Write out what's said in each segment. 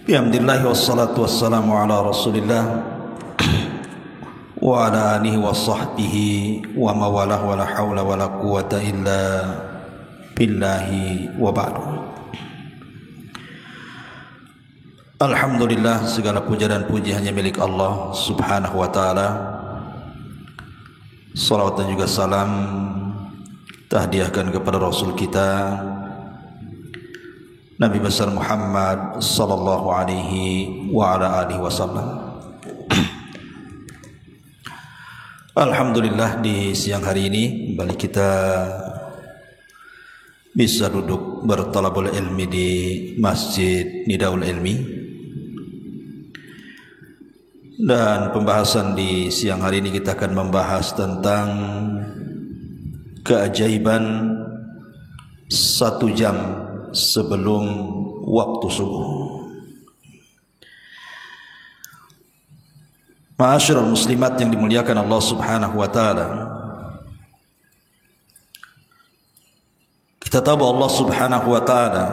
Alhamdulillah wassalatu wassalamu ala Rasulillah wa ala alihi wa sahbihi wa mawalah wa la hawla wa la quwata illa billahi wa ba'du. Alhamdulillah, segala puja dan puji hanya milik Allah subhanahu wa ta'ala. Salawat dan juga salam tahdiahkan kepada Rasul kita Nabi besar Muhammad sallallahu alaihi wa ala alihi wasallam. Alhamdulillah, di siang hari ini kembali kita bisa duduk bertalabul ilmi di Masjid Nidaul Ilmi. Dan pembahasan di siang hari ini kita akan membahas tentang keajaiban 1 jam sebelum waktu subuh. Ma'asyiral muslimat yang dimuliakan Allah subhanahu wa ta'ala, kita tahu Allah subhanahu wa ta'ala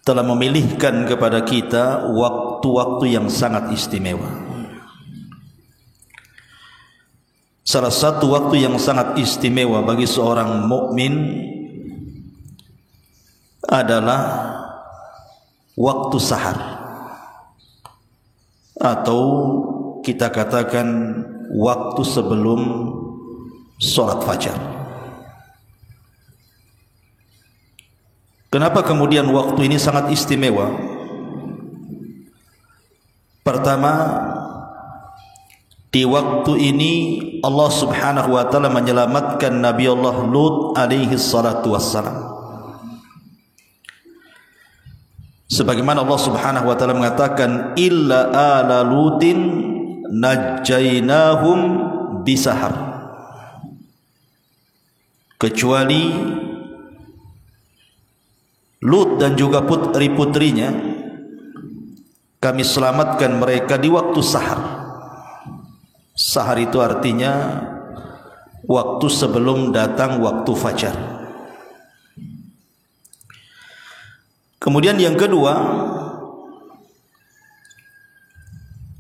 telah memilihkan kepada kita waktu-waktu yang sangat istimewa. Salah satu waktu yang sangat istimewa bagi seorang mukmin adalah waktu sahar, atau kita katakan waktu sebelum sholat fajar. Kenapa kemudian waktu ini sangat istimewa? Pertama, di waktu ini Allah subhanahu wa ta'ala menyelamatkan Nabi Allah Lut alaihi salatu wassalam. Sebagaimana Allah subhanahu wa ta'ala mengatakan, illa ala lutin najjaynahum bisahar, kecuali Lut dan juga putri-putrinya kami selamatkan mereka di waktu sahar. Sahar itu artinya waktu sebelum datang waktu fajar. Kemudian yang kedua,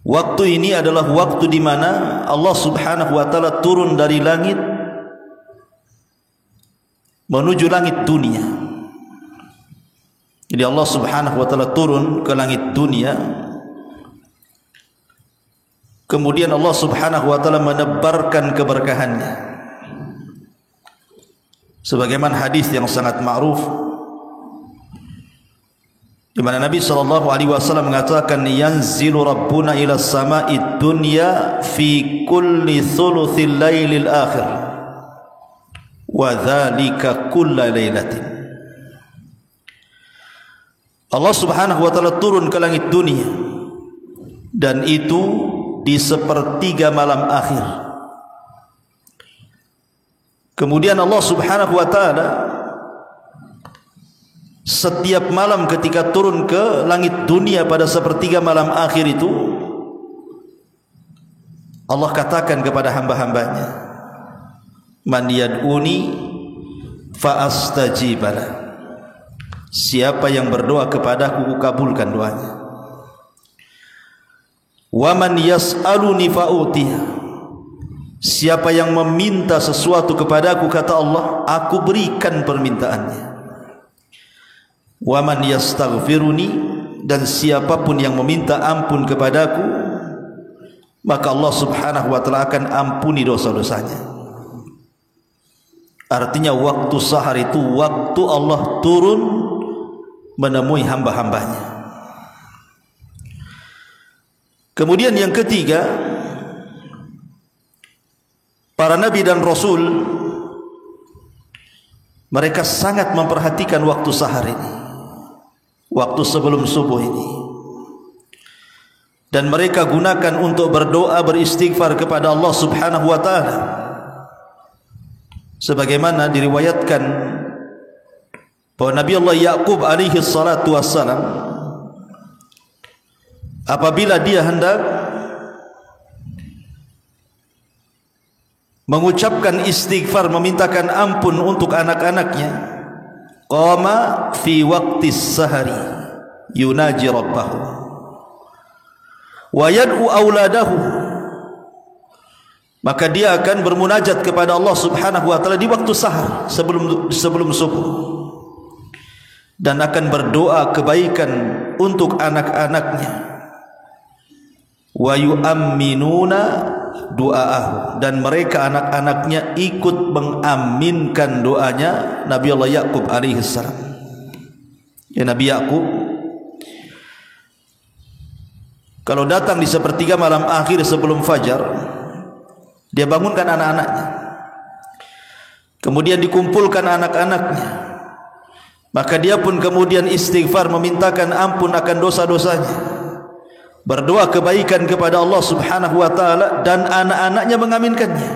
waktu ini adalah waktu di mana Allah subhanahu wa ta'ala turun dari langit menuju langit dunia. Jadi Allah subhanahu wa ta'ala turun ke langit dunia, kemudian Allah subhanahu wa ta'ala menebarkan keberkahannya. Sebagaimana hadis yang sangat ma'ruf, di mana Nabi SAW mengatakan, yanzilu rabbuna ila sama'id dunya fi kulli thuluthil lailil akhir wa dhalika kulla lailatin. Allah subhanahu wa ta'ala turun ke langit dunia, dan itu di sepertiga malam akhir. Kemudian Allah subhanahu wa ta'ala setiap malam ketika turun ke langit dunia pada sepertiga malam akhir itu, Allah katakan kepada hamba-hambanya, man yad'uni fa astajibala, siapa yang berdoa kepadaku, kabulkan doanya. Wa man yas'aluni fa utiya, siapa yang meminta sesuatu kepadaku, kata Allah, aku berikan permintaannya. Wa man yastaghfiruni, dan siapapun yang meminta ampun kepadaku, maka Allah subhanahu wa ta'ala akan ampuni dosa-dosanya. Artinya waktu sahar itu waktu Allah turun menemui hamba-hambanya. Kemudian yang ketiga, para nabi dan rasul mereka sangat memperhatikan waktu sahar ini, waktu sebelum subuh ini, dan mereka gunakan untuk berdoa, beristighfar kepada Allah subhanahu wa ta'ala. Sebagaimana diriwayatkan bahwa Nabi Allah Yaqub alaihi salatu wassalam, apabila dia hendak mengucapkan istighfar, memintakan ampun untuk anak-anaknya, qama fi waqtis sahari, yunaji rabbahu wa yad'u auladahu, maka dia akan bermunajat kepada Allah Subhanahu wa taala di waktu sahar sebelum subuh, dan akan berdoa kebaikan untuk anak-anaknya. Wa yu'amminuna du'aahu, dan mereka anak-anaknya ikut mengaminkan doanya Nabi Allah Yaqub alaihi salam. Ya, Nabi Yaqub kalau datang di sepertiga malam akhir sebelum fajar, dia bangunkan anak-anaknya, kemudian dikumpulkan anak-anaknya, maka dia pun kemudian istighfar, memintakan ampun akan dosa-dosanya, berdoa kebaikan kepada Allah Subhanahu wa taala, dan anak-anaknya mengaminkannya.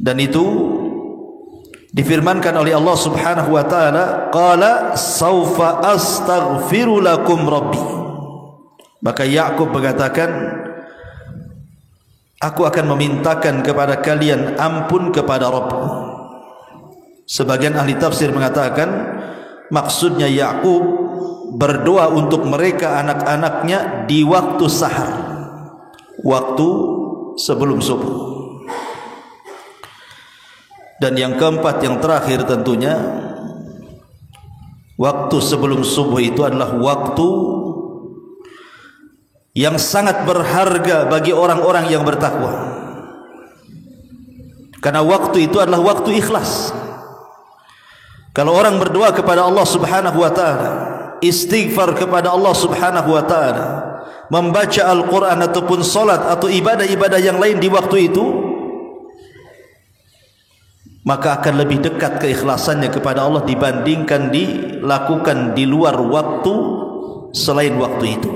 Dan itu difirmankan oleh Allah Subhanahu wa taala, qala saufa astaghfiru lakum rabbi. Maka Yakub mengatakan, aku akan memintakan kepada kalian ampun kepada Rabbku. Sebagian ahli tafsir mengatakan maksudnya Yakub berdoa untuk mereka anak-anaknya di waktu sahar, waktu sebelum subuh. Dan yang keempat, yang terakhir tentunya, waktu sebelum subuh itu adalah waktu yang sangat berharga bagi orang-orang yang bertakwa, karena waktu itu adalah waktu ikhlas. Kalau orang berdoa kepada Allah Subhanahu wa taala, istighfar kepada Allah Subhanahu wa taala, membaca Al-Quran ataupun salat atau ibadah-ibadah yang lain di waktu itu, maka akan lebih dekat keikhlasannya kepada Allah dibandingkan dilakukan di luar waktu selain waktu itu.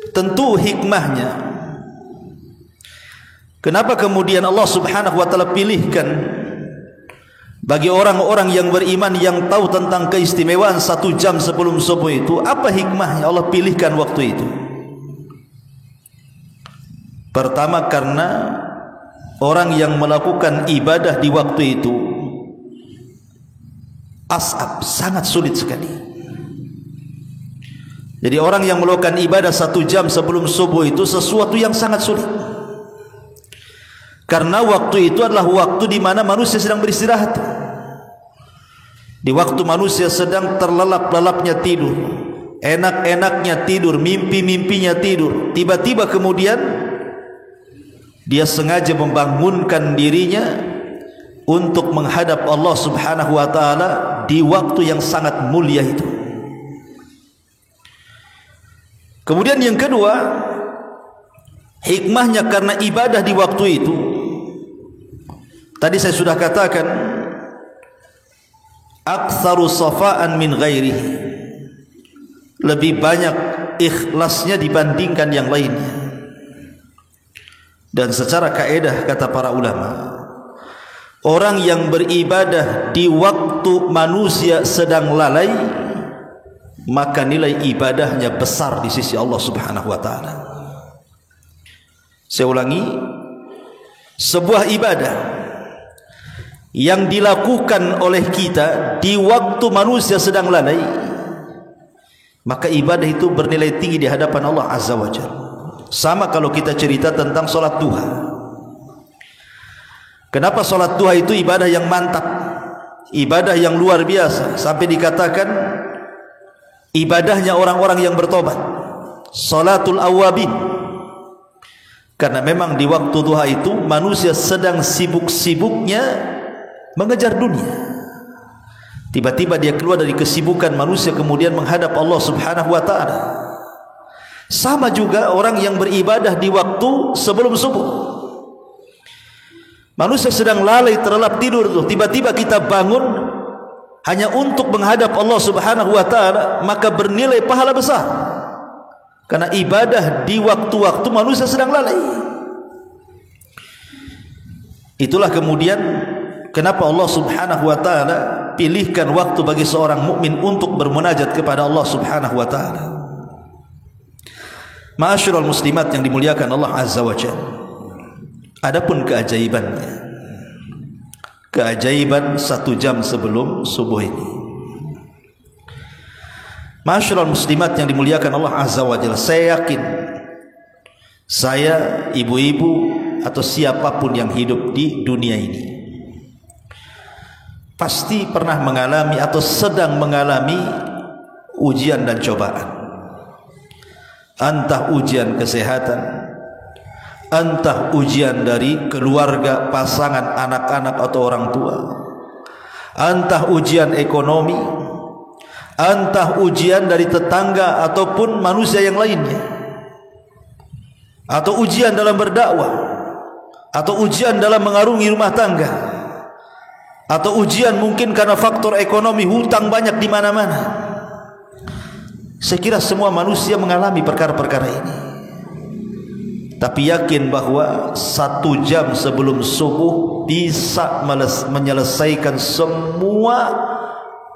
Tentu hikmahnya, kenapa kemudian Allah Subhanahu wa taala pilihkan bagi orang-orang yang beriman, yang tahu tentang keistimewaan 1 jam sebelum subuh itu? Apa hikmahnya Allah pilihkan waktu itu? Pertama, karena orang yang melakukan ibadah di waktu itu as'ab, sangat sulit sekali. Jadi orang yang melakukan ibadah 1 jam sebelum subuh itu sesuatu yang sangat sulit, karena waktu itu adalah waktu di mana manusia sedang beristirahat, di waktu manusia sedang terlelap-lelapnya tidur, enak-enaknya tidur, mimpi-mimpinya tidur. Tiba-tiba kemudian dia sengaja membangunkan dirinya untuk menghadap Allah Subhanahu wa taala di waktu yang sangat mulia itu. Kemudian yang kedua, hikmahnya karena ibadah di waktu itu, tadi saya sudah katakan, aktsaru safaan min ghairihi, lebih banyak ikhlasnya dibandingkan yang lainnya. Dan secara kaedah kata para ulama, orang yang beribadah di waktu manusia sedang lalai, maka nilai ibadahnya besar di sisi Allah Subhanahu wa taala. Saya ulangi, sebuah ibadah yang dilakukan oleh kita di waktu manusia sedang lalai, maka ibadah itu bernilai tinggi di hadapan Allah Azza wa Jalla. Sama kalau kita cerita tentang sholat duha. Kenapa sholat duha itu ibadah yang mantap, ibadah yang luar biasa, sampai dikatakan ibadahnya orang-orang yang bertobat, salatul awabin. Karena memang di waktu duha itu manusia sedang sibuk-sibuknya mengejar dunia. Tiba-tiba dia keluar dari kesibukan manusia kemudian menghadap Allah Subhanahu wa taala. Sama juga orang yang beribadah di waktu sebelum subuh. Manusia sedang lalai, terlelap tidur tuh, tiba-tiba kita bangun hanya untuk menghadap Allah Subhanahu wa taala, maka bernilai pahala besar. Karena ibadah di waktu-waktu manusia sedang lalai. Itulah kemudian kenapa Allah Subhanahu wa taala pilihkan waktu bagi seorang mukmin untuk bermunajat kepada Allah Subhanahu wa taala. Ma'asyiral muslimat yang dimuliakan Allah Azza wa Jalla. Adapun keajaibannya, keajaiban 1 jam sebelum subuh ini. Masyaallah muslimat yang dimuliakan Allah Azza wa Jalla, saya yakin saya, ibu-ibu atau siapapun yang hidup di dunia ini pasti pernah mengalami atau sedang mengalami ujian dan cobaan. Entah ujian kesehatan, entah ujian dari keluarga, pasangan, anak-anak atau orang tua, entah ujian ekonomi, entah ujian dari tetangga ataupun manusia yang lainnya, atau ujian dalam berdakwah, atau ujian dalam mengarungi rumah tangga, atau ujian mungkin karena faktor ekonomi, hutang banyak di mana-mana. Saya kira semua manusia mengalami perkara-perkara ini. Tapi yakin bahwa 1 jam sebelum subuh bisa menyelesaikan semua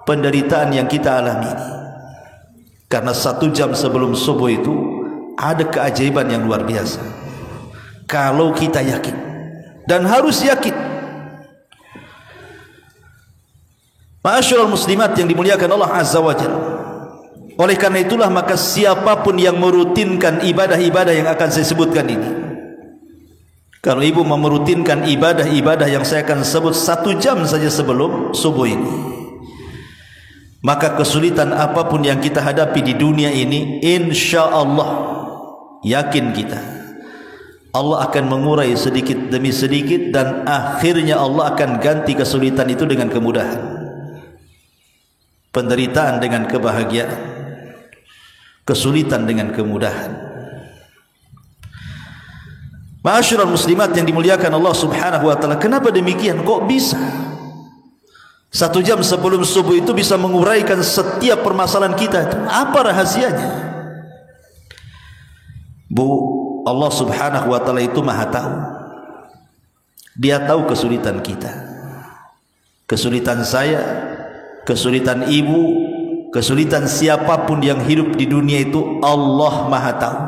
penderitaan yang kita alami ini. Karena 1 jam sebelum subuh itu ada keajaiban yang luar biasa. Kalau kita yakin, dan harus yakin. Ma'asyiral muslimat yang dimuliakan Allah Azza wa Jalla. Oleh karena itulah maka siapapun yang merutinkan ibadah-ibadah yang akan saya sebutkan ini, kalau ibu merutinkan ibadah-ibadah yang saya akan sebut 1 jam saja sebelum subuh ini, maka kesulitan apapun yang kita hadapi di dunia ini, insya Allah, yakin kita, Allah akan mengurai sedikit demi sedikit, dan akhirnya Allah akan ganti kesulitan itu dengan kemudahan, penderitaan dengan kebahagiaan, kesulitan dengan kemudahan. Ma'asyiral muslimat yang dimuliakan Allah Subhanahu wa taala, kenapa demikian? Kok bisa 1 jam sebelum subuh itu bisa menguraikan setiap permasalahan kita? Apa rahasianya? Bu, Allah Subhanahu wa taala itu Maha tahu. Dia tahu kesulitan kita, kesulitan saya, kesulitan ibu, kesulitan siapapun yang hidup di dunia itu Allah Maha tahu.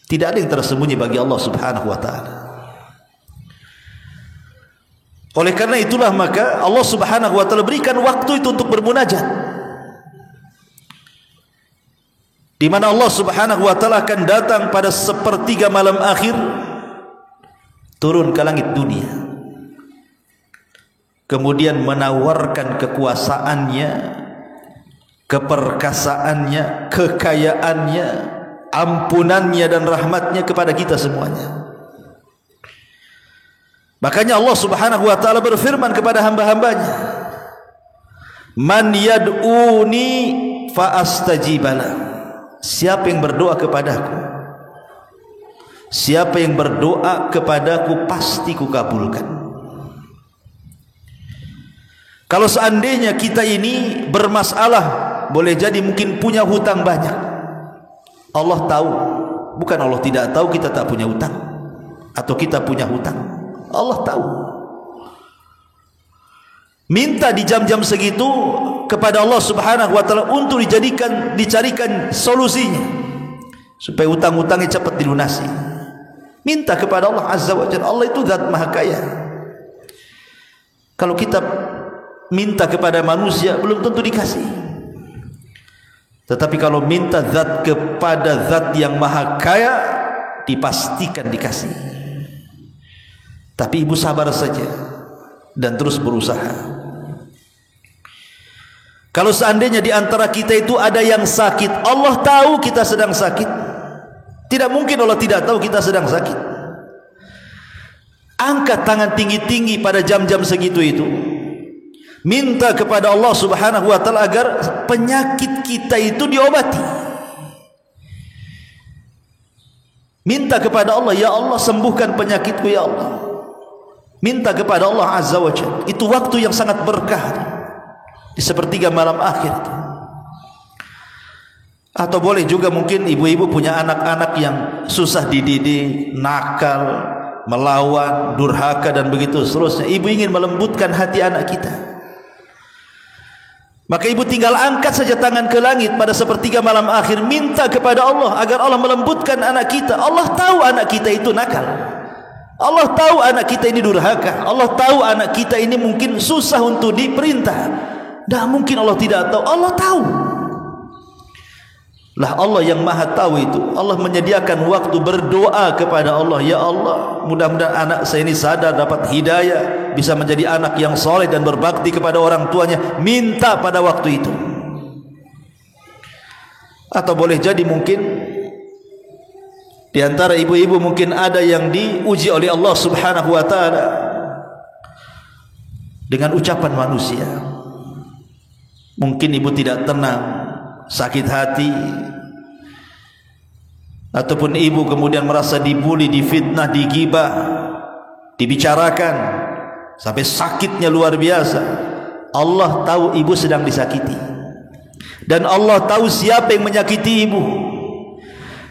Tidak ada yang tersembunyi bagi Allah Subhanahu wa taala. Oleh karena itulah maka Allah Subhanahu wa taala berikan waktu itu untuk bermunajat, di mana Allah Subhanahu wa taala akan datang pada 1/3 malam akhir, turun ke langit dunia, kemudian menawarkan kekuasaannya, keperkasaannya, kekayaannya, ampunannya dan rahmatnya kepada kita semuanya. Makanya Allah Subhanahu wa taala berfirman kepada hamba-hambanya, "Man yad'uni fa astajibala." Siapa yang berdoa kepadaku, siapa yang berdoa kepadaku pasti kukabulkan. Kalau seandainya kita ini bermasalah, boleh jadi mungkin punya hutang banyak, Allah tahu. Bukan Allah tidak tahu kita tak punya hutang atau kita punya hutang, Allah tahu. Minta di jam-jam segitu kepada Allah Subhanahu wa taala untuk dicarikan solusinya supaya hutang-hutangnya cepat dilunasi. Minta kepada Allah Azza wa Jalla. Allah itu zat maha kaya. Kalau kita minta kepada manusia belum tentu dikasih. Tetapi kalau minta zat kepada zat yang maha kaya, dipastikan dikasih. Tapi ibu sabar saja dan terus berusaha. Kalau seandainya di antara kita itu ada yang sakit, Allah tahu kita sedang sakit. Tidak mungkin Allah tidak tahu kita sedang sakit. Angkat tangan tinggi-tinggi pada jam-jam segitu itu, minta kepada Allah Subhanahu wa taala agar penyakit kita itu diobati. Minta kepada Allah, ya Allah sembuhkan penyakitku ya Allah. Minta kepada Allah Azza wa Jalla. Itu waktu yang sangat berkah di 1/3 malam akhir itu. Atau boleh juga mungkin ibu-ibu punya anak-anak yang susah dididik, nakal, melawan, durhaka dan begitu seterusnya. Ibu ingin melembutkan hati anak kita, maka ibu tinggal angkat saja tangan ke langit pada 1/3 malam akhir, minta kepada Allah agar Allah melembutkan anak kita. Allah tahu anak kita itu nakal, Allah tahu anak kita ini durhaka. Allah tahu anak kita ini mungkin susah untuk diperintah. Tidak mungkin Allah tidak tahu. Allah tahu. Lah Allah yang maha tahu itu. Allah menyediakan waktu berdoa kepada Allah. Ya Allah, mudah-mudahan anak saya ini sadar, dapat hidayah, bisa menjadi anak yang soleh dan berbakti kepada orang tuanya. Minta pada waktu itu. Atau boleh jadi mungkin di antara ibu-ibu mungkin ada yang diuji oleh Allah Subhanahu wa taala dengan ucapan manusia. Mungkin ibu tidak tenang, sakit hati, ataupun ibu kemudian merasa dibuli, difitnah, digibah, dibicarakan sampai sakitnya luar biasa. Allah tahu ibu sedang disakiti, dan Allah tahu siapa yang menyakiti ibu.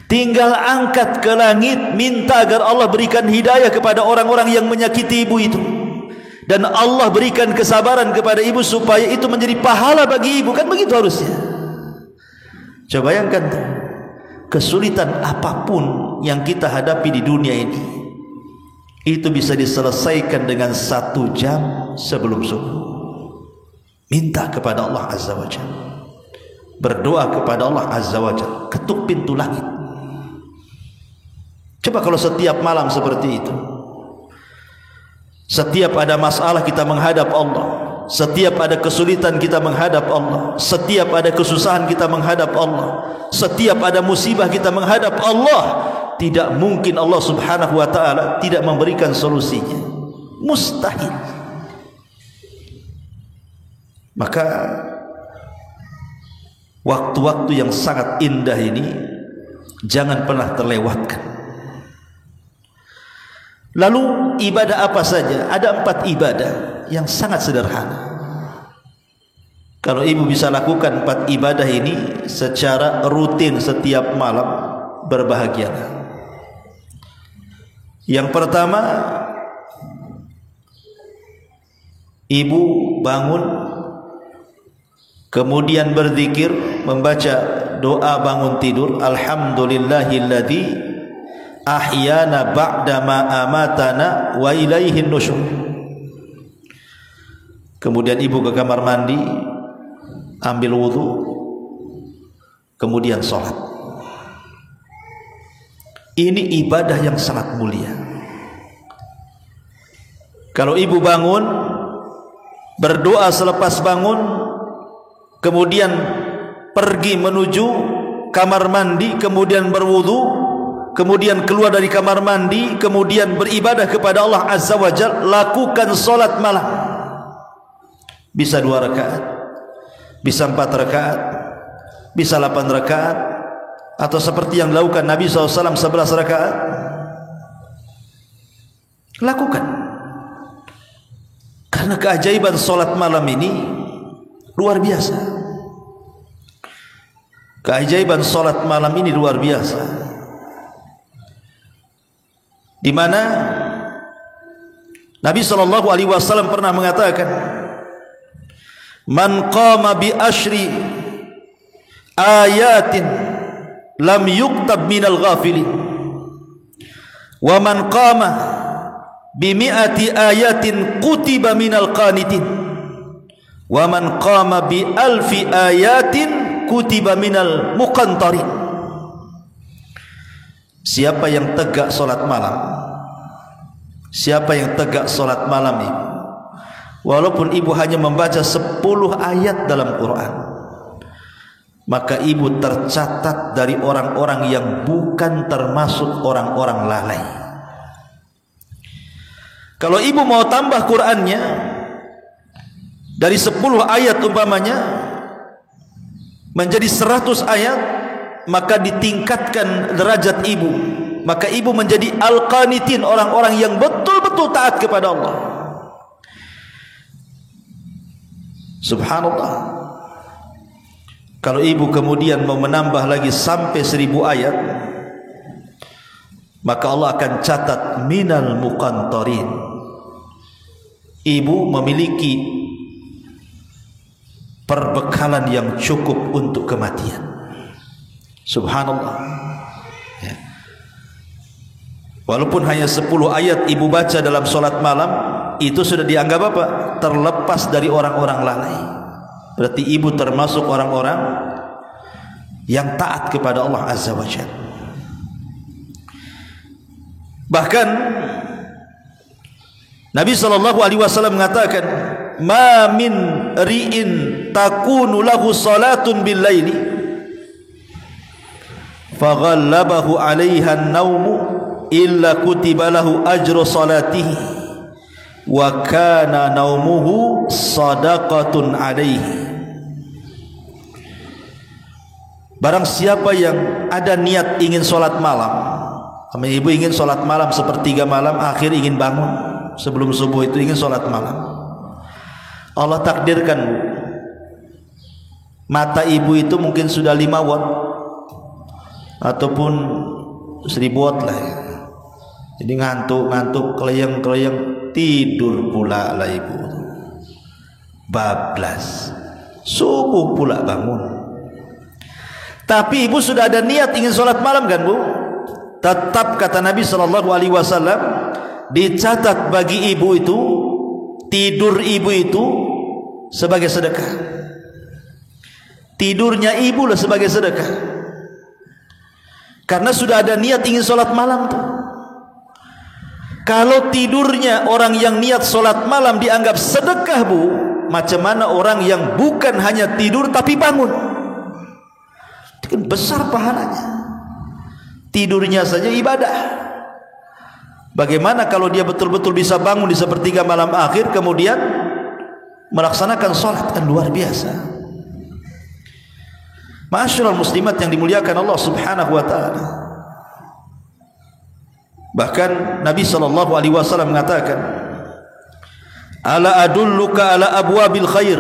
Tinggal angkat ke langit, minta agar Allah berikan hidayah kepada orang-orang yang menyakiti ibu itu, dan Allah berikan kesabaran kepada ibu supaya itu menjadi pahala bagi ibu. Kan begitu harusnya. Coba bayangkan tuh, kesulitan apapun yang kita hadapi di dunia ini, itu bisa diselesaikan dengan 1 jam sebelum subuh. Minta kepada Allah Azza wa Jalla, berdoa kepada Allah Azza wa Jalla, ketuk pintu langit. Coba kalau setiap malam seperti itu, setiap ada masalah kita menghadap Allah, setiap ada kesulitan kita menghadap Allah, setiap ada kesusahan kita menghadap Allah, setiap ada musibah kita menghadap Allah, tidak mungkin Allah Subhanahu wa taala tidak memberikan solusinya. Mustahil. Maka waktu-waktu yang sangat indah ini jangan pernah terlewatkan. Lalu ibadah apa saja? Ada 4 ibadah yang sangat sederhana. Kalau ibu bisa lakukan 4 ibadah ini secara rutin setiap malam, berbahagialah. Yang pertama, ibu bangun, kemudian berzikir, membaca doa bangun tidur. Alhamdulillahilladzi ahyana ba'dama amatana wa ilaihin nusyur. Kemudian ibu ke kamar mandi, ambil wudu, kemudian sholat. Ini ibadah yang sangat mulia. Kalau ibu bangun, berdoa selepas bangun, kemudian pergi menuju kamar mandi, kemudian berwudu, kemudian keluar dari kamar mandi, kemudian beribadah kepada Allah Azza wa Jalla, lakukan solat malam. Bisa 2 rakaat, bisa 4 rakaat, bisa 8 rakaat, atau seperti yang dilakukan Nabi SAW 11 rakaat. Lakukan. Karena keajaiban solat malam ini luar biasa. Keajaiban solat malam ini luar biasa, di mana Nabi SAW pernah mengatakan, man qama bi ashri ayatin lam yuktab minal ghafilin, wa man qama bi mi'ati ayatin kutiba minal qanitin, wa man qama bi alfi ayatin kutiba minal muqantarin. Siapa yang tegak solat malam, siapa yang tegak solat malam ini, walaupun ibu hanya membaca 10 ayat dalam Quran, maka ibu tercatat dari orang-orang yang bukan termasuk orang-orang lalai. Kalau ibu mau tambah Qurannya dari 10 ayat umpamanya menjadi 100 ayat, maka ditingkatkan derajat ibu, maka ibu menjadi al-qanitin, orang-orang yang betul-betul taat kepada Allah. Subhanallah. Kalau ibu kemudian mau menambah lagi sampai 1000 ayat, maka Allah akan catat minal muqantarin. Ibu memiliki perbekalan yang cukup untuk kematian. Subhanallah. Ya. Walaupun hanya 10 ayat ibu baca dalam solat malam, itu sudah dianggap apa? Terlepas dari orang-orang lalai. Berarti ibu termasuk orang-orang yang taat kepada Allah Azza wa Jalla. Bahkan Nabi SAW mengatakan, "Ma min ri'in takunu lahu salatun bil laili faghallabahu 'alaiha an-naumu illa kutiba lahu ajru salatihi wa kana naumuhu sadaqatun 'alaihi." Barang siapa yang ada niat ingin solat malam, ibu ingin solat malam sepertiga malam, akhir ingin bangun sebelum subuh, itu ingin solat malam, Allah takdirkan mata ibu itu mungkin sudah 5 watt ataupun 1000 watt lah ya. Jadi ngantuk, keleyang, tidur pula lah ibu, bablas, subuh pula bangun. Tapi ibu sudah ada niat ingin sholat malam kan bu? Tetap kata Nabi SAW, dicatat bagi ibu itu, tidur ibu itu sebagai sedekah. Tidurnya ibu lah sebagai sedekah, karena sudah ada niat ingin sholat malam tuh. Kalau tidurnya orang yang niat sholat malam dianggap sedekah bu, macam mana orang yang bukan hanya tidur tapi bangun? Itu kan besar pahalanya. Tidurnya saja ibadah. Bagaimana kalau dia betul-betul bisa bangun di sepertiga malam akhir kemudian melaksanakan sholat? Kan luar biasa. Ma'asyiral muslimat yang dimuliakan Allah Subhanahu wa ta'ala. Bahkan Nabi SAW mengatakan, "Ala adulluka ala abwabil khair?"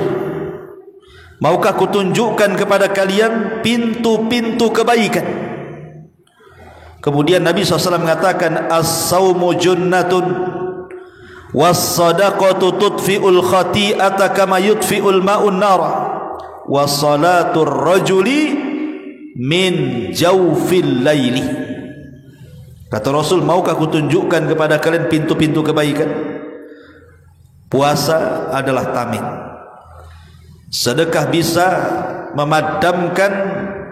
Maukah kutunjukkan kepada kalian pintu-pintu kebaikan? Kemudian Nabi SAW mengatakan, "As-sawmu junnatun was-sadaqatu tudfi'ul khati'ata kama yudfi'ul ma'un nara wa salatur rajuli min jawfil laili." Kata Rasul, maukah kutunjukkan kepada kalian pintu-pintu kebaikan? Puasa adalah tameng. Sedekah bisa memadamkan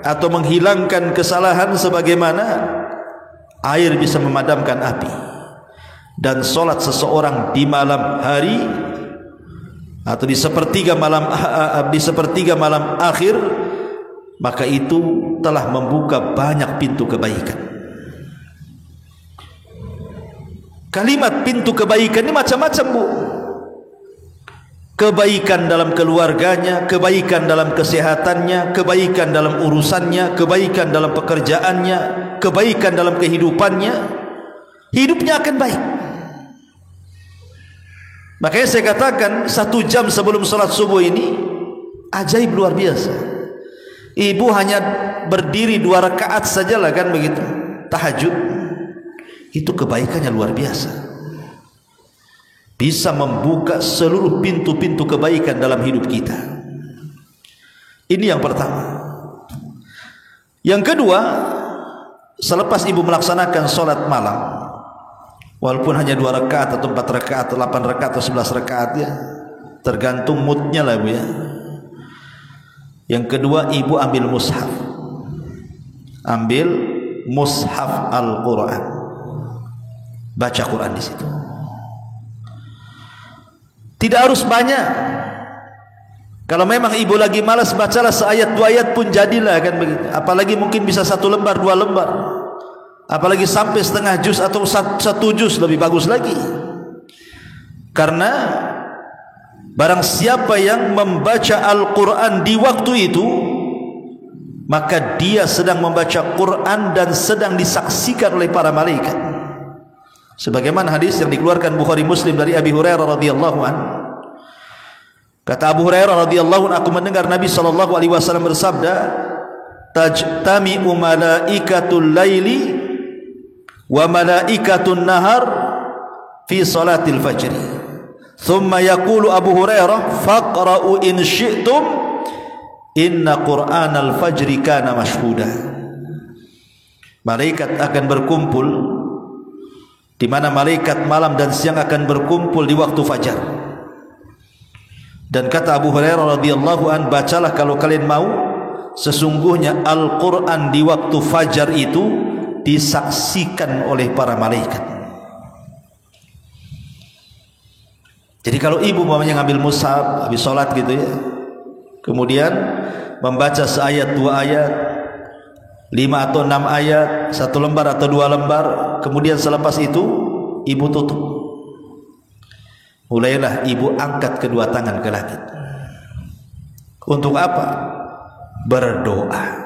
atau menghilangkan kesalahan sebagaimana air bisa memadamkan api. Dan solat seseorang di malam hari atau di sepertiga malam akhir, maka itu telah membuka banyak pintu kebaikan. Kalimat pintu kebaikan ini macam-macam bu. Kebaikan dalam keluarganya, kebaikan dalam kesehatannya, kebaikan dalam urusannya, kebaikan dalam pekerjaannya, kebaikan dalam kehidupannya. Hidupnya akan baik. Makanya saya katakan 1 jam sebelum salat subuh ini ajaib luar biasa. Ibu hanya berdiri 2 rakaat sajalah kan begitu, tahajud. Itu kebaikannya luar biasa. Bisa membuka seluruh pintu-pintu kebaikan dalam hidup kita. Ini yang pertama. Yang kedua, selepas ibu melaksanakan sholat malam, walaupun hanya 2 rakaat atau 4 rakaat atau 8 rakaat atau 11 rakaat ya, tergantung moodnya lah bu ya. Yang kedua, ibu ambil mushaf. Ambil mushaf Al-Quran. Baca Quran di situ. Tidak harus banyak. Kalau memang ibu lagi malas, bacalah seayat 2 ayat pun jadilah kan begitu. Apalagi mungkin bisa 1 lembar 2 lembar. Apalagi sampai setengah juz atau 1 juz lebih bagus lagi. Karena barang siapa yang membaca Al-Quran di waktu itu, maka dia sedang membaca Quran dan sedang disaksikan oleh para malaikat. Sebagaimana hadis yang dikeluarkan Bukhari Muslim dari Abi Hurairah radhiyallahu anhu. Kata Abu Hurairah radhiyallahu anhu, aku mendengar Nabi SAW bersabda, "Tajtami'u malaikatul laili wa malaikatun nahar fi salatil fajr." Thumma yaqulu Abu Hurairah, "Faqra'u in syi'tum inna Qur'anal fajri kana mashhuda." Malaikat akan berkumpul di mana malaikat malam dan siang akan berkumpul di waktu fajar. Dan kata Abu Hurairah radhiyallahu an, bacalah kalau kalian mau, sesungguhnya Al-Quran di waktu fajar itu disaksikan oleh para malaikat. Jadi kalau ibu mamanya ngambil mushaf habis sholat gitu ya, kemudian membaca seayat dua ayat, 5 atau 6 ayat, 1 lembar atau 2 lembar, kemudian selepas itu ibu tutup. Mulailah ibu angkat kedua tangan ke langit. Untuk apa? Berdoa.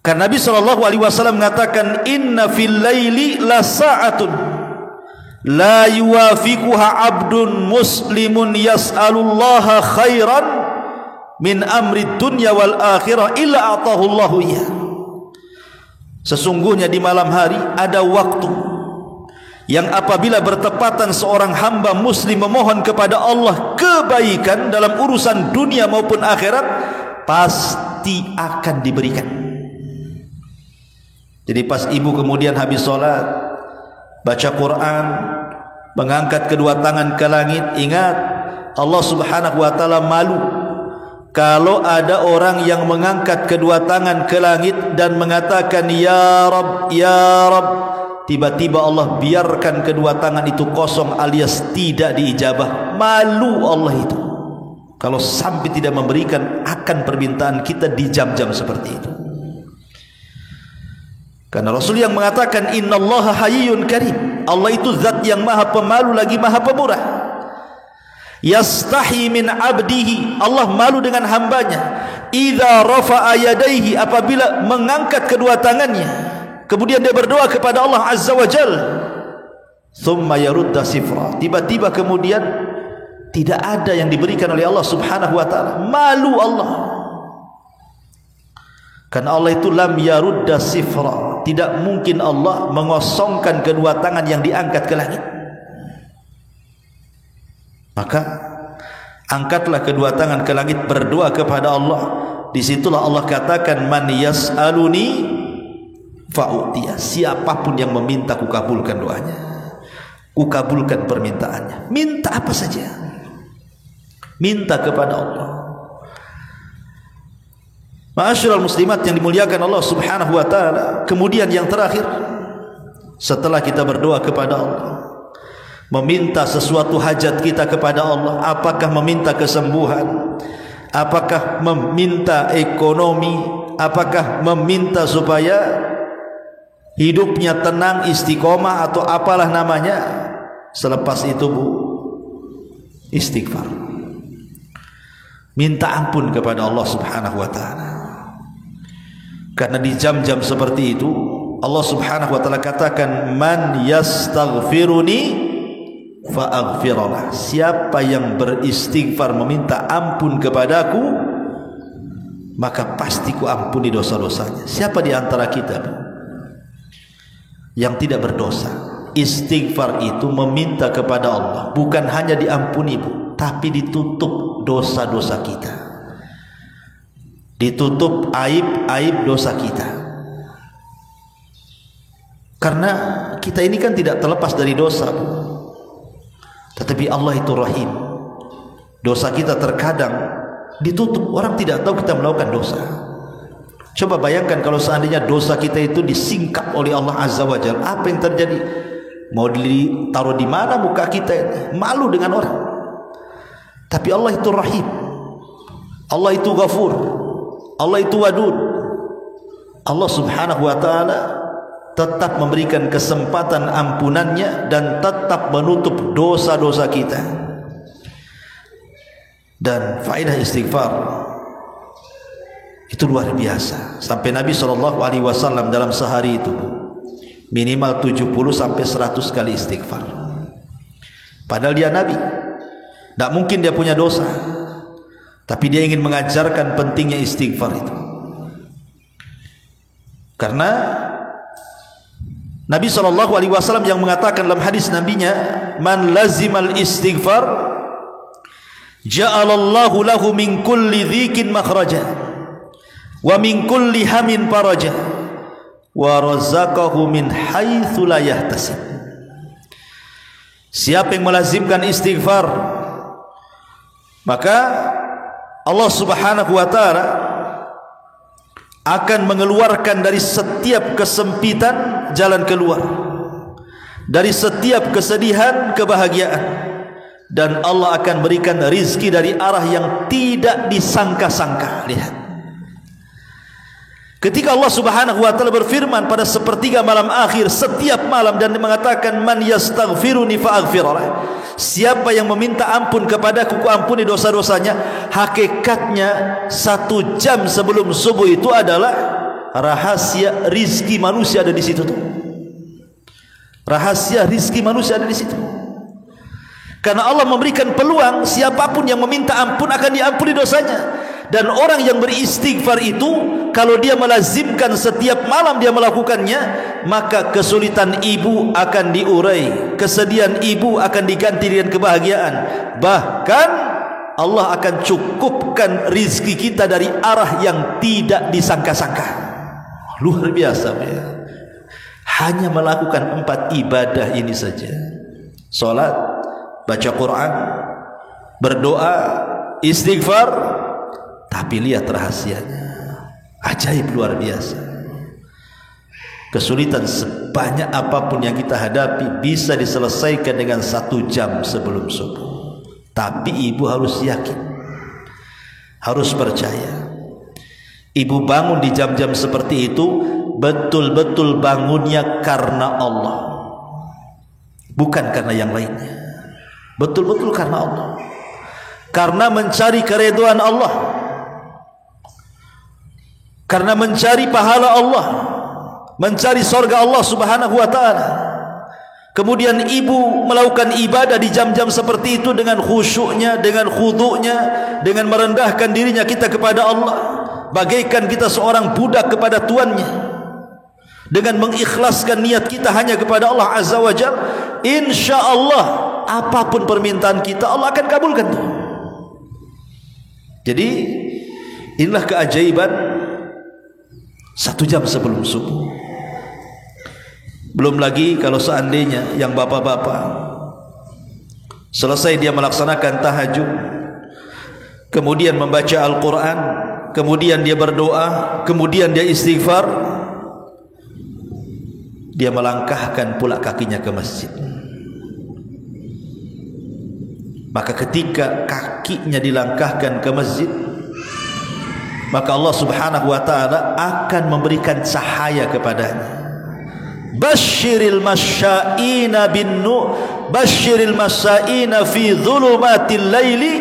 Karena Nabi SAW mengatakan, inna fil laili la sa'atun la yuwafiquha abdun muslimun yas'alullaha khairan min amri dunya wal akhirah illa atahullahu iya. Sesungguhnya di malam hari ada waktu yang apabila bertepatan seorang hamba muslim memohon kepada Allah kebaikan dalam urusan dunia maupun akhirat, pasti akan diberikan. Jadi pas ibu kemudian habis sholat, baca Quran, mengangkat kedua tangan ke langit, ingat Allah Subhanahu wa ta'ala malu kalau ada orang yang mengangkat kedua tangan ke langit dan mengatakan ya Rabb, ya Rabb, tiba-tiba Allah biarkan kedua tangan itu kosong alias tidak diijabah. Malu Allah itu kalau sampai tidak memberikan akan permintaan kita di jam-jam seperti itu. Karena Rasul yang mengatakan innallaha hayyun karim, Allah itu zat yang maha pemalu lagi maha pemurah. Yastahi min abdihi, Allah malu dengan hambanya. Idza rafa'a yadayhi, apabila mengangkat kedua tangannya, kemudian dia berdoa kepada Allah Azza wa Jalla, thumma yarudda sifra, tiba-tiba kemudian tidak ada yang diberikan oleh Allah Subhanahu wa ta'ala. Malu Allah. Karena Allah itu lam yarudda sifra, tidak mungkin Allah mengosongkan kedua tangan yang diangkat ke langit. Maka angkatlah kedua tangan ke langit, berdoa kepada Allah. Disitulah Allah katakan man yas'aluni fa'utiya, siapapun yang meminta kukabulkan doanya, kukabulkan permintaannya. Minta apa saja, minta kepada Allah. Ma'asyiral muslimat yang dimuliakan Allah Subhanahu wa ta'ala. Kemudian yang terakhir, setelah kita berdoa kepada Allah, meminta sesuatu hajat kita kepada Allah, apakah meminta kesembuhan, apakah meminta ekonomi, apakah meminta supaya hidupnya tenang, istiqomah, atau apalah namanya, selepas itu Bu, istighfar, minta ampun kepada Allah Subhanahu wa ta'ala. Karena di jam-jam seperti itu Allah Subhanahu wa ta'ala katakan man yastaghfiruni fa'aghfirullah, siapa yang beristighfar meminta ampun kepadaku maka pasti ku ampuni dosa-dosanya. Siapa di antara kita yang tidak berdosa? Istighfar itu meminta kepada Allah bukan hanya diampuni Bu, tapi ditutup dosa-dosa kita, ditutup aib-aib dosa kita. Karena kita ini kan tidak terlepas dari dosa Bu. Tetapi Allah itu Rahim. Dosa kita terkadang ditutup, orang tidak tahu kita melakukan dosa. Coba bayangkan kalau seandainya dosa kita itu disingkap oleh Allah Azza wa Jalla, apa yang terjadi? Mau ditaruh di mana muka kita ini? Malu dengan orang. Tapi Allah itu Rahim, Allah itu Ghafur, Allah itu Wadud. Allah Subhanahu wa ta'ala tetap memberikan kesempatan ampunannya dan tetap menutup dosa-dosa kita. Dan faedah istighfar itu luar biasa. Sampai Nabi SAW dalam sehari itu minimal 70 sampai 100 kali istighfar. Padahal dia Nabi, tidak mungkin dia punya dosa, tapi dia ingin mengajarkan pentingnya istighfar itu. Karena Nabi SAW yang mengatakan dalam hadis nabinya, man lazimal istighfar ja'alallahu lahu min kulli dhikin makhraja wa min kulli hamin faraja wa razaqahu min haitsu la yahtasib. Siapa yang melazimkan istighfar, maka Allah Subhanahu wa taala akan mengeluarkan dari setiap kesempitan jalan keluar, dari setiap kesedihan kebahagiaan, dan Allah akan berikan rizki dari arah yang tidak disangka-sangka. Lihat, ketika Allah Subhanahu wa taala berfirman pada sepertiga malam akhir setiap malam dan mengatakan man yastaghfiruni fa'aghfirlah, siapa yang meminta ampun kepadaku ku ampuni dosa-dosanya, hakikatnya 1 jam sebelum subuh itu adalah rahasia rizki manusia ada di situ tuh. Rahasia rizki manusia ada di situ. Karena Allah memberikan peluang siapapun yang meminta ampun akan diampuni dosanya. Dan orang yang beristighfar itu kalau dia melazimkan setiap malam dia melakukannya, maka kesulitan ibu akan diurai, kesedihan ibu akan diganti dengan kebahagiaan. Bahkan Allah akan cukupkan rizki kita dari arah yang tidak disangka-sangka. Luar biasa ya. Hanya melakukan 4 ibadah ini saja, salat, baca Quran, berdoa, istighfar. Tapi lihat rahasianya, ajaib luar biasa. Kesulitan sebanyak apapun yang kita hadapi bisa diselesaikan dengan 1 jam sebelum subuh. Tapi ibu harus yakin, harus percaya. Ibu bangun di jam-jam seperti itu betul-betul bangunnya karena Allah, bukan karena yang lainnya. Betul-betul karena Allah, karena mencari keridhaan Allah, karena mencari pahala Allah, mencari surga Allah Subhanahu wa taala. Kemudian ibu melakukan ibadah di jam-jam seperti itu dengan khusyuknya, dengan khudu'nya, dengan merendahkan dirinya kita kepada Allah, bagaikan kita seorang budak kepada tuannya, dengan mengikhlaskan niat kita hanya kepada Allah Azza wa Jalla. InsyaAllah apapun permintaan kita Allah akan kabulkan. Jadi inilah keajaiban 1 jam sebelum subuh. Belum lagi kalau seandainya yang bapak-bapak selesai dia melaksanakan tahajud, kemudian membaca Al-Quran, kemudian dia berdoa, kemudian dia istighfar, dia melangkahkan pula kakinya ke masjid. Maka ketika kakinya dilangkahkan ke masjid, maka Allah Subhanahu wa taala akan memberikan cahaya kepadanya. Basyiril masyaina bin nur, basyiril masyaina fi dhulumatil laili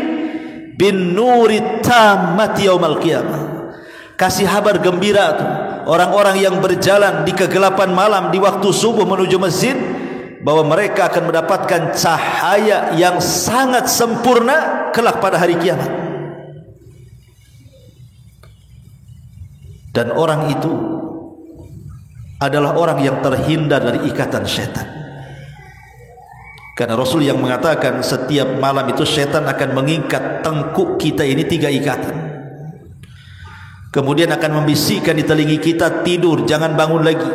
bin nuri tammati yaumal qiyamah. Kasih kabar gembira tuh orang-orang yang berjalan di kegelapan malam di waktu subuh menuju masjid, bahwa mereka akan mendapatkan cahaya yang sangat sempurna kelak pada hari kiamat. Dan orang itu adalah orang yang terhindar dari ikatan syaitan. Karena Rasul yang mengatakan setiap malam itu syaitan akan mengikat tengkuk kita ini 3 ikatan. Kemudian akan membisikkan di telinga kita, tidur, jangan bangun lagi.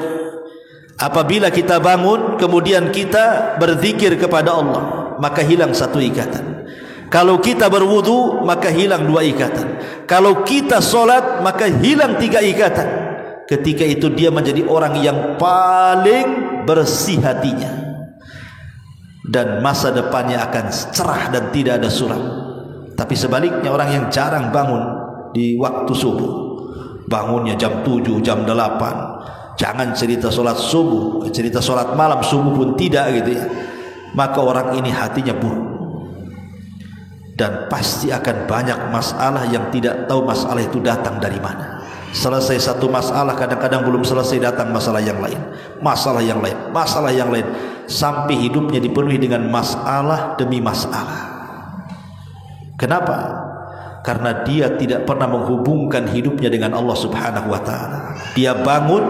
Apabila kita bangun kemudian kita berzikir kepada Allah, maka hilang 1 ikatan. Kalau kita berwudu maka hilang 2 ikatan. Kalau kita solat maka hilang 3 ikatan. Ketika itu dia menjadi orang yang paling bersih hatinya, dan masa depannya akan cerah dan tidak ada suram. Tapi sebaliknya orang yang jarang bangun di waktu subuh, bangunnya jam 7, jam 8, jangan cerita solat subuh, cerita solat malam, subuh pun tidak gitu ya, maka orang ini hatinya buruk. Dan pasti akan banyak masalah yang tidak tahu masalah itu datang dari mana. Selesai 1 masalah kadang-kadang belum selesai datang masalah yang lain, masalah yang lain, masalah yang lain, sampai hidupnya dipenuhi dengan masalah demi masalah. Kenapa? Karena dia tidak pernah menghubungkan hidupnya dengan Allah Subhanahu wa taala. Dia bangun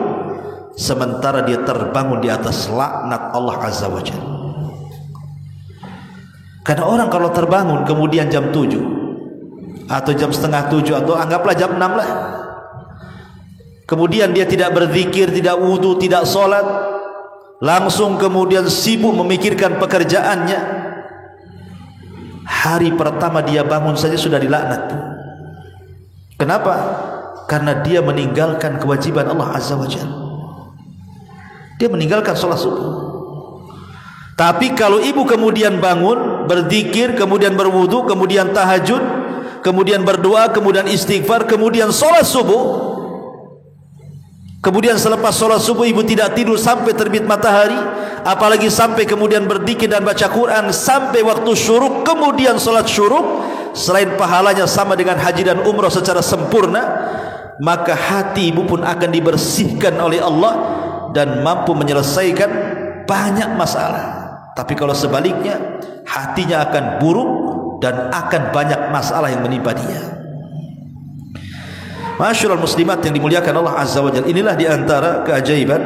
sementara dia terbangun di atas laknat Allah Azza wa Jalla. Karena orang kalau terbangun kemudian jam 7 atau jam setengah 7 atau anggaplah jam 6 lah, kemudian dia tidak berzikir, tidak wudu, tidak sholat, langsung kemudian sibuk memikirkan pekerjaannya, hari pertama dia bangun saja sudah dilaknat. Kenapa? Karena dia meninggalkan kewajiban Allah Azza wa Jalla. Dia meninggalkan sholat subuh. Tapi kalau ibu kemudian bangun, berzikir, kemudian berwudu, kemudian tahajud, kemudian berdoa, kemudian istighfar, kemudian sholat subuh, kemudian selepas sholat subuh ibu tidak tidur sampai terbit matahari, apalagi sampai kemudian berzikir dan baca Quran sampai waktu syuruk, kemudian sholat syuruk, selain pahalanya sama dengan haji dan umrah secara sempurna, maka hati ibu pun akan dibersihkan oleh Allah dan mampu menyelesaikan banyak masalah. Tapi kalau sebaliknya, hatinya akan buruk dan akan banyak masalah yang menimpa dia. Masyaallah muslimat yang dimuliakan Allah Azza wa Jalla, inilah diantara keajaiban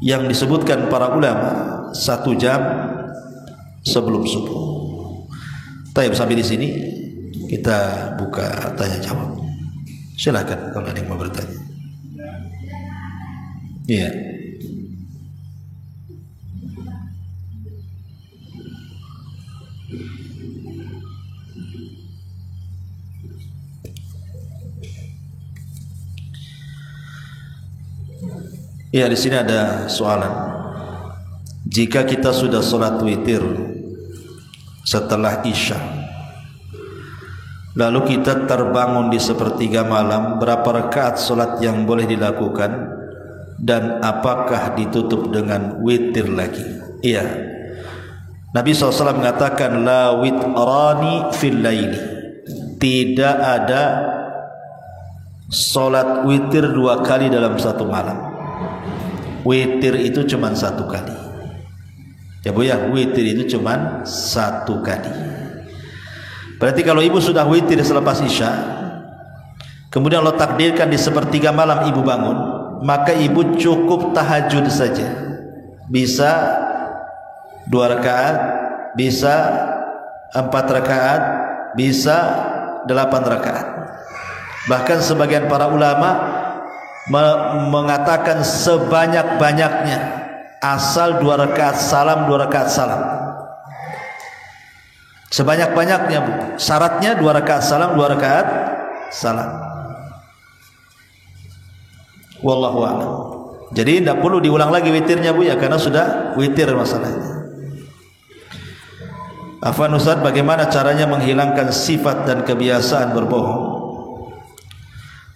yang disebutkan para ulama 1 jam sebelum subuh. Baik, sampai di sini kita buka tanya jawab. Silakan kalau ada yang mau bertanya. Iya. Ya, di sini ada soalan. Jika kita sudah sholat witir setelah isya, lalu kita terbangun di sepertiga malam, berapa rakaat sholat yang boleh dilakukan dan apakah ditutup dengan witir lagi? Iya, Nabi SAW mengatakan la witrani fil laili, tidak ada sholat witir 2 kali dalam satu malam. Witir itu cuma 1 kali. Ya Bu ya, witir itu cuma 1 kali. Berarti kalau ibu sudah witir selepas isya, kemudian Allah takdirkan di sepertiga malam ibu bangun, maka ibu cukup tahajud saja. Bisa 2 rakaat, bisa 4 rakaat, bisa 8 rakaat. Bahkan sebagian para ulama mengatakan sebanyak-banyaknya, asal 2 rakaat salam, 2 rakaat salam. Sebanyak-banyaknya Bu. Syaratnya 2 rakaat salam, 2 rakaat salam. Wallahu a'lam. Jadi tidak perlu diulang lagi witirnya Bu ya, karena sudah witir masalahnya. Afwan Ustaz, bagaimana caranya menghilangkan sifat dan kebiasaan berbohong?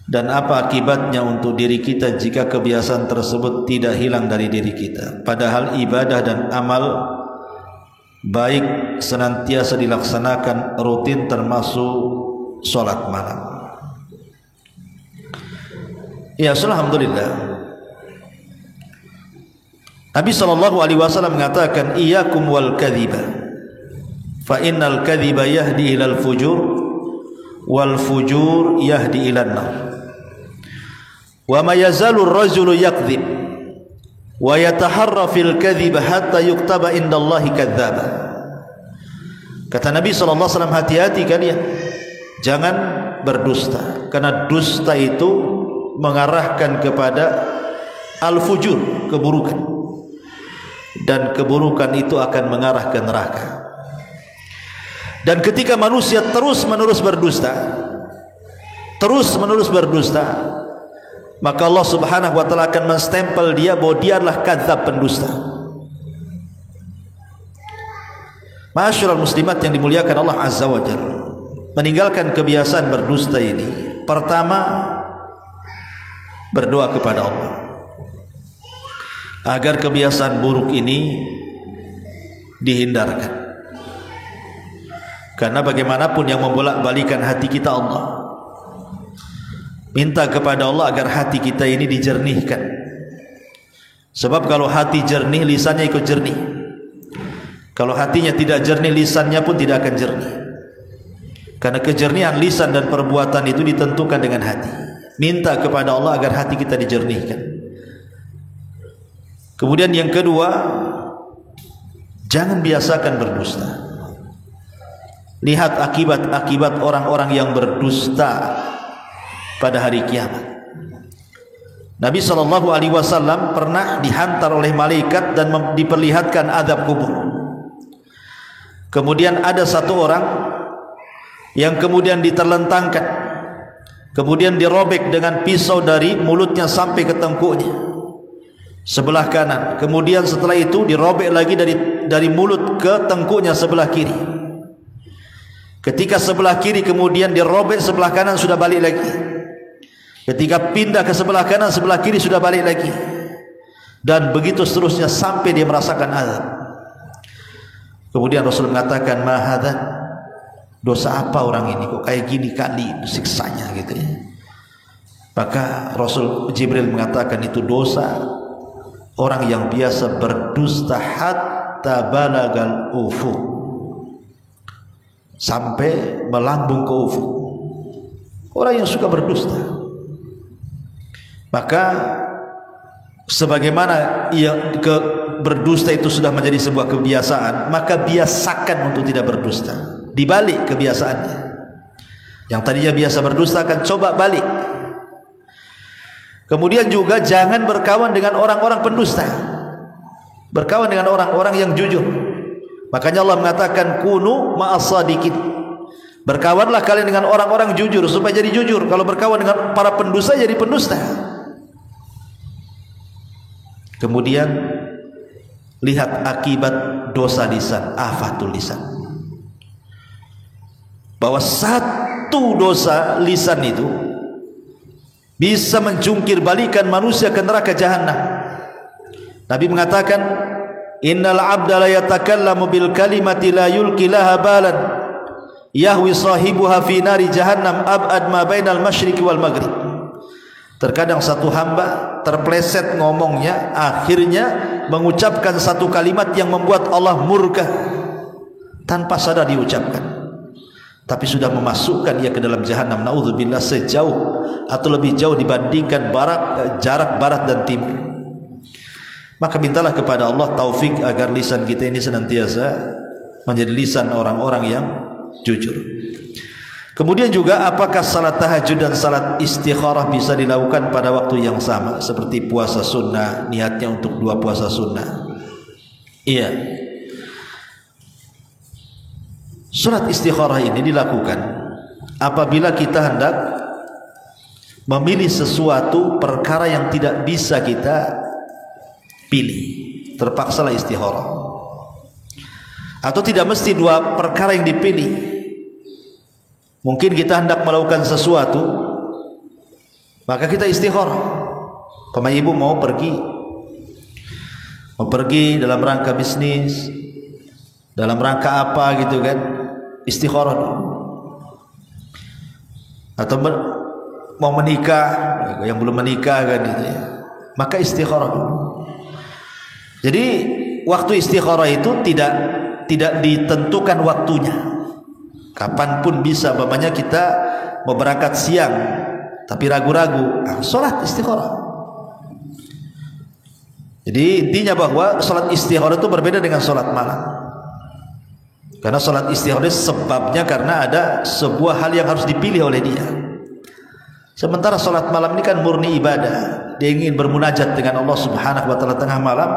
Dan apa akibatnya untuk diri kita jika kebiasaan tersebut tidak hilang dari diri kita, padahal ibadah dan amal baik senantiasa dilaksanakan rutin termasuk sholat malam? Ya, alhamdulillah. Nabi SAW mengatakan iyyakum wal kadhiba fa innal kadhiba yahdi ilal fujur wal fujur yahdi ilan nar. Wa ma yazalu ar-rajulu yakdzib wa yataharra fil kadhib hatta yuktaba indallahi kadzdzaba. Kata Nabi sallallahu alaihi wasallam, hati-hati kalian, jangan berdusta, karena dusta itu mengarahkan kepada al-fujur, keburukan, dan keburukan itu akan mengarah ke neraka. Dan ketika manusia terus-menerus berdusta, maka Allah Subhanahu wa taala akan menstempel dia bahwa dia adalah kadzab, pendusta. Masyaallah muslimat yang dimuliakan Allah Azza wa Jalla, meninggalkan kebiasaan berdusta ini, pertama berdoa kepada Allah agar kebiasaan buruk ini dihindarkan. Karena bagaimanapun yang membolak-balikan hati kita Allah. Minta kepada Allah agar hati kita ini dijernihkan. Sebab kalau hati jernih, lisannya ikut jernih. Kalau hatinya tidak jernih, lisannya pun tidak akan jernih. Karena kejernihan lisan dan perbuatan itu ditentukan dengan hati. Minta kepada Allah agar hati kita dijernihkan. Kemudian yang kedua, jangan biasakan berdusta. Lihat akibat-akibat orang-orang yang berdusta pada hari kiamat. Nabi SAW pernah dihantar oleh malaikat dan diperlihatkan azab kubur. Kemudian ada satu orang yang kemudian diterlentangkan, kemudian dirobek dengan pisau dari mulutnya sampai ke tengkuknya sebelah kanan. Kemudian setelah itu dirobek lagi dari mulut ke tengkuknya sebelah kiri. Ketika sebelah kiri kemudian dirobek, sebelah kanan sudah balik lagi. Ketika pindah ke sebelah kanan, sebelah kiri sudah balik lagi. Dan begitu seterusnya sampai dia merasakan azab. Kemudian Rasul mengatakan, "Ma hadza?" Dosa apa orang ini kok kayak gini kali siksanya gitu ya. Maka Rasul Jibril mengatakan itu dosa orang yang biasa berdusta hatta balagal ufuq, sampai melambung ke ufuk. Orang yang suka berdusta. Maka sebagaimana berdusta itu sudah menjadi sebuah kebiasaan, maka biasakan untuk tidak berdusta. Dibalik kebiasaannya. Yang tadinya biasa berdusta akan coba balik. Kemudian juga jangan berkawan dengan orang-orang pendusta. Berkawan dengan orang-orang yang jujur. Makanya Allah mengatakan kunu ma'as-sadiqin. Berkawanlah kalian dengan orang-orang jujur supaya jadi jujur. Kalau berkawan dengan para pendusta jadi pendusta. Kemudian lihat akibat dosa lisan, afatul lisan. Bahwa satu dosa lisan itu bisa menjungkir balikan manusia ke neraka jahanam. Nabi mengatakan, "Innal 'abda la yatakallamu bil kalimati la yulqi laha balan yahwi sahibuha fi nari jahannam ab'ad ma bainal masyriqi wal maghrib." Terkadang satu hamba terpleset ngomongnya, akhirnya mengucapkan satu kalimat yang membuat Allah murka tanpa sadar diucapkan, tapi sudah memasukkan ia ke dalam jahanam, naudzubillah, sejauh atau lebih jauh dibandingkan jarak barat dan timur. Maka mintalah kepada Allah taufik agar lisan kita ini senantiasa menjadi lisan orang-orang yang jujur. Kemudian juga apakah salat tahajud dan salat istikharah bisa dilakukan pada waktu yang sama seperti puasa sunnah, niatnya untuk 2 puasa sunnah? Iya. Salat istikharah ini dilakukan apabila kita hendak memilih sesuatu perkara yang tidak bisa kita pilih, terpaksalah istikharah. Atau tidak mesti 2 perkara yang dipilih. Mungkin kita hendak melakukan sesuatu, maka kita istikharah. Pemain ibu mau pergi dalam rangka bisnis, dalam rangka apa gitu kan, istikharah dulu. Atau mau menikah, yang belum menikah kan gitu ya, maka istikharah dulu. Jadi waktu istikharah itu tidak ditentukan waktunya. Kapanpun bisa. Umpamanya kita mau berangkat siang tapi ragu-ragu, sholat istikharah. Jadi intinya bahwa sholat istikharah itu berbeda dengan sholat malam. Karena sholat istikharah sebabnya karena ada sebuah hal yang harus dipilih oleh dia. Sementara sholat malam ini kan murni ibadah. Dia ingin bermunajat dengan Allah Subhanahu wa ta'ala tengah malam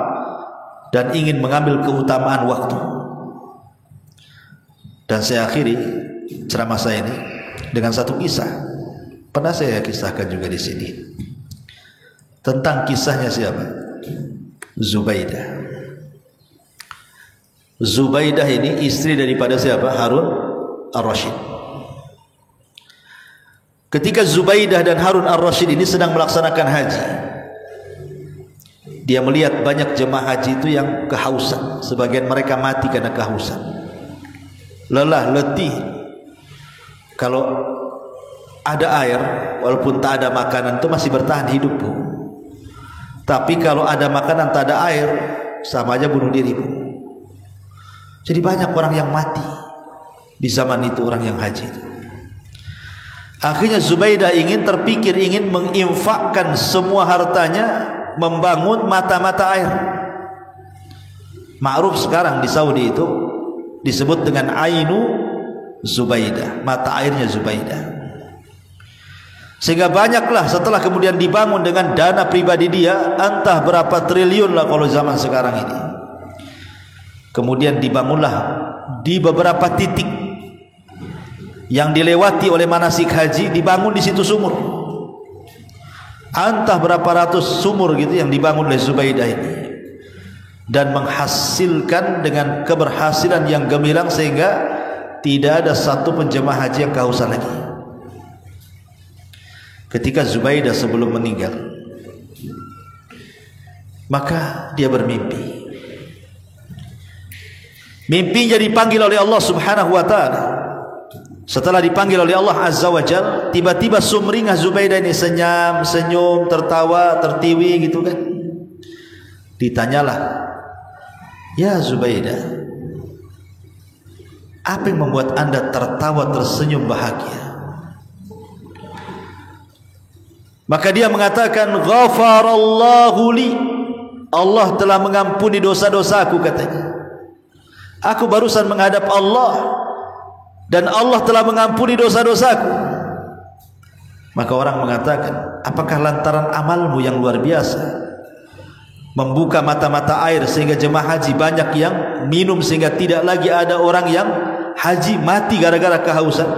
dan ingin mengambil keutamaan waktu. Dan saya akhiri ceramah saya ini dengan satu kisah. Pernah saya kisahkan juga di sini. Tentang kisahnya siapa? Zubaidah. Zubaidah ini istri daripada siapa? Harun Ar-Rasyid. Ketika Zubaidah dan Harun Ar-Rasyid ini sedang melaksanakan haji, dia melihat banyak jemaah haji itu yang kehausan. Sebagian mereka mati karena kehausan, lelah, letih. Kalau ada air, walaupun tak ada makanan, itu masih bertahan hidup, Bu. Tapi kalau ada makanan tak ada air, sama aja bunuh diri, Bu. Jadi banyak orang yang mati di zaman itu, orang yang haji itu. Akhirnya Zubaidah terpikir ingin menginfakkan semua hartanya membangun mata-mata air. Ma'ruf sekarang di Saudi itu disebut dengan Ainu Zubaidah, mata airnya Zubaidah. Sehingga banyaklah setelah kemudian dibangun dengan dana pribadi dia, entah berapa triliun lah kalau zaman sekarang ini. Kemudian dibangunlah di beberapa titik yang dilewati oleh manasik haji, dibangun di situ sumur. Entah berapa ratus sumur gitu yang dibangun oleh Zubaidah ini, dan menghasilkan dengan keberhasilan yang gemilang sehingga tidak ada satu penjemaah haji yang kehausan lagi. Ketika Zubaidah sebelum meninggal, maka dia bermimpi. Mimpinya dipanggil oleh Allah Subhanahu wa ta'ala. Setelah dipanggil oleh Allah Azza wa Jal, tiba-tiba sumringah Zubaidah ini senyum, tertawa, tertiwi gitu kan. Ditanyalah, ya Zubaidah, apa yang membuat anda tertawa, tersenyum, bahagia? Maka dia mengatakan, ghafarallahu li, Allah telah mengampuni dosa-dosaku, katanya. Aku barusan menghadap Allah dan Allah telah mengampuni dosa-dosaku. Maka orang mengatakan, apakah lantaran amalmu yang luar biasa membuka mata-mata air sehingga jemaah haji banyak yang minum sehingga tidak lagi ada orang yang haji mati gara-gara kehausan?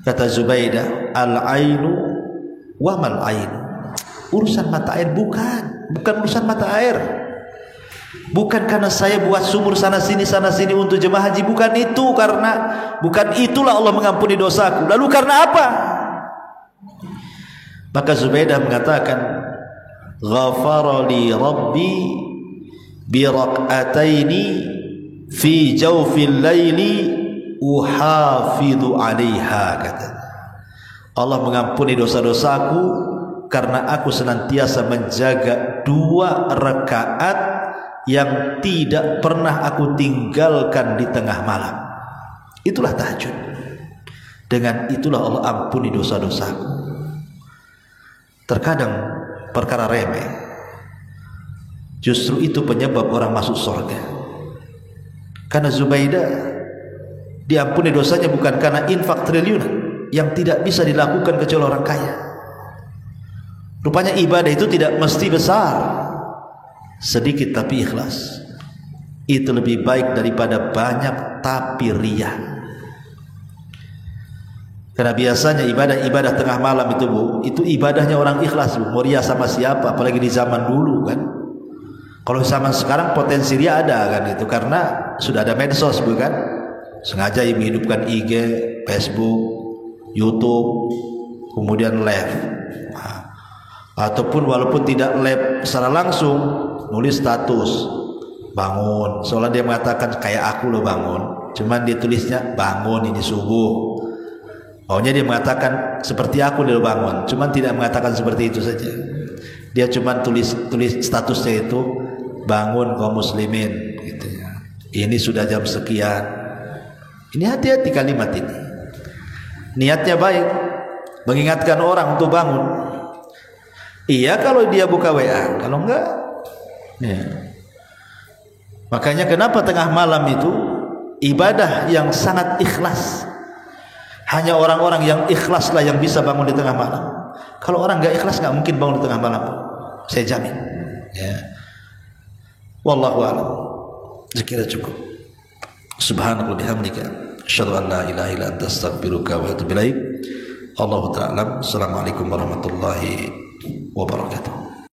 Kata Zubaidah, al-ainu wa mal ain, urusan mata air bukan urusan mata air. Bukan karena saya buat sumur sana sini untuk jemaah haji, bukan itu, karena bukan itulah Allah mengampuni dosaku. Lalu karena apa? Maka Zubaidah mengatakan, ghafara li rabbi bi raq'ataini fi jawfil laili uhafidhu 'alaiha, kata Allah mengampuni dosa-dosaku karena aku senantiasa menjaga 2 rakaat yang tidak pernah aku tinggalkan di tengah malam. Itulah tahajud. Dengan itulah Allah ampuni dosa-dosaku. Terkadang perkara remeh, justru itu penyebab orang masuk surga. Karena Zubaidah diampuni dosanya bukan karena infak triliunan yang tidak bisa dilakukan kecuali orang kaya. Rupanya ibadah itu tidak mesti besar, sedikit tapi ikhlas. Itu lebih baik daripada banyak tapi riya. Karena biasanya ibadah tengah malam itu, Bu, itu ibadahnya orang ikhlas, Bu. Mau riya sama siapa? Apalagi di zaman dulu kan. Kalau zaman sekarang potensi riya ada kan itu, karena sudah ada medsos, Bu kan. Sengaja menghidupkan IG, Facebook, YouTube, kemudian live. Ataupun walaupun tidak live secara langsung, nulis status bangun, soalnya dia mengatakan kayak aku loh bangun, cuman dia tulisnya bangun ini subuh. Maunya dia mengatakan seperti aku dia bangun, cuman tidak mengatakan seperti itu saja. Dia cuman tulis statusnya itu bangun kaum muslimin gitu ya. Ini sudah jam sekian. Ini hati-hati kalimat ini. Niatnya baik, mengingatkan orang untuk bangun. Iya kalau dia buka WA, kalau enggak ya. Makanya kenapa tengah malam itu ibadah yang sangat ikhlas. Hanya orang-orang yang ikhlaslah yang bisa bangun di tengah malam. Kalau orang enggak ikhlas enggak mungkin bangun di tengah malam, saya jamin ya. Wallahu a'lam. Sekira cukup. Subhanallah bihamdika, asyhadu an la ilaha illa anta, astaghfiruka wa atubu ilaik. Allahu ta'ala. Assalamualaikum warahmatullahi wabarakatuh.